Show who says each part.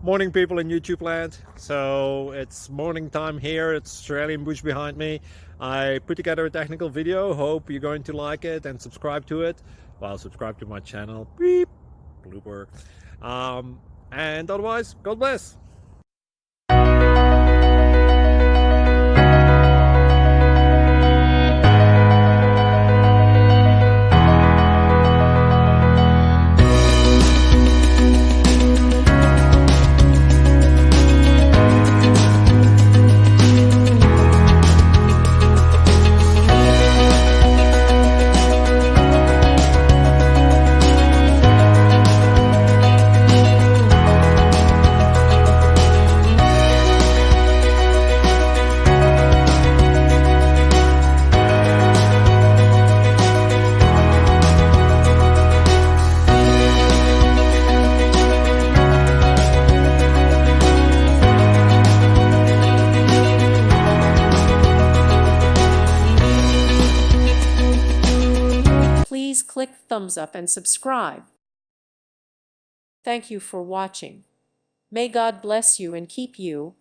Speaker 1: Morning people in YouTube land. So it's morning time here. It's Australian bush behind me. I put together a technical video. Hope you're going to like it and subscribe to it. Well, subscribe to my channel. Beep. Blooper. And otherwise, God bless.
Speaker 2: Please click thumbs up and subscribe. Thank you for watching. May God bless you and keep you.